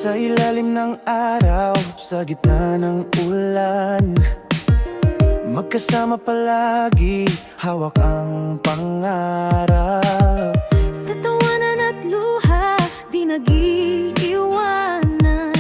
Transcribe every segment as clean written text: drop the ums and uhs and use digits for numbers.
Sa ilalim ng araw, sa gitna ng ulan, magkasama palagi, hawak ang pangarap. Sa tawanan at luha, di nag-iiwanan.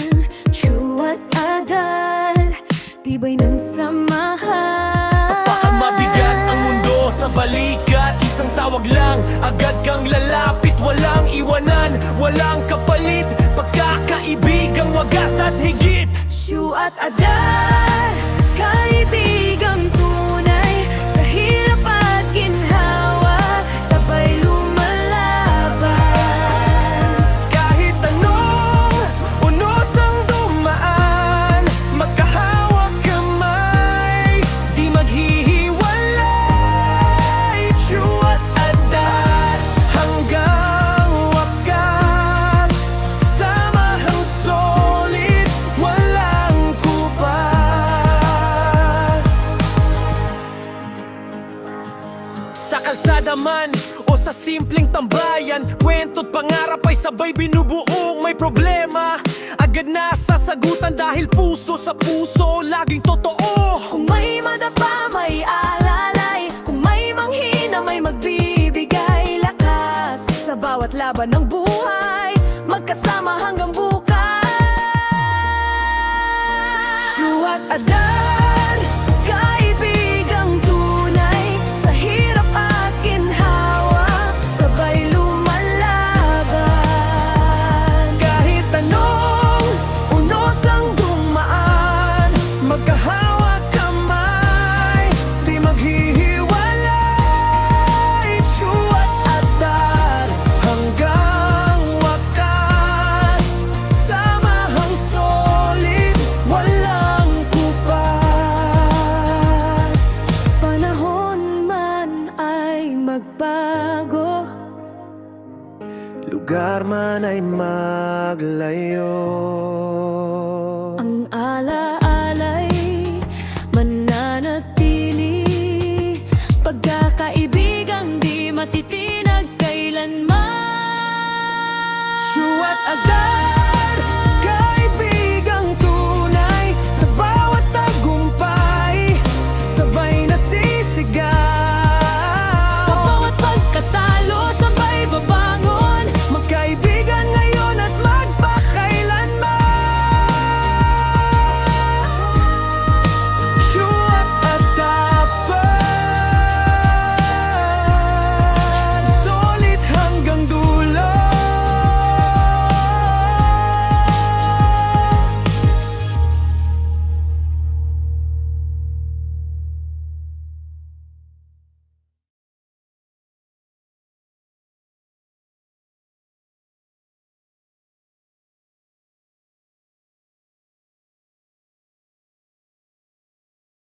Chuwat agad, tibay ng samahan. Baka mabigat ang mundo sa balikat, isang tawag lang, agad kang lalapit. Walang iwanan, walang kapalit, pagkakaibigang wagas at higit. Chuwat agad, kaibigang tunay. Sa hirap at ginhawa, sabay lumalaban. Kahit anong unos ang dumaan, magkahawak kamay, di maghihiwalay. Chuwat agad hanggang wakas, samahang solid, walang kupas. Sa kalsada man o sa simpleng tambayan, kwento't pangarap ay sabay binubuong. May problema, agad nasasagutan dahil puso sa puso, laging totoo. Kung may madapa, may alalay. Kung may manghina, may magbibigay lakas. Sa bawat laban ng buhay, magkasama hanggang bukas. Chuwat agad, kaibigang tunay. Sa hirap at ginhawa, sabay lumalaban. Kahit anong unos ang dumaan, magkahawak kamay, di maghihiwalay. Chuwat agad hanggang wakas, samahang solid, walang kupas. Panahon man ay magbago, lugar man ay maglayo,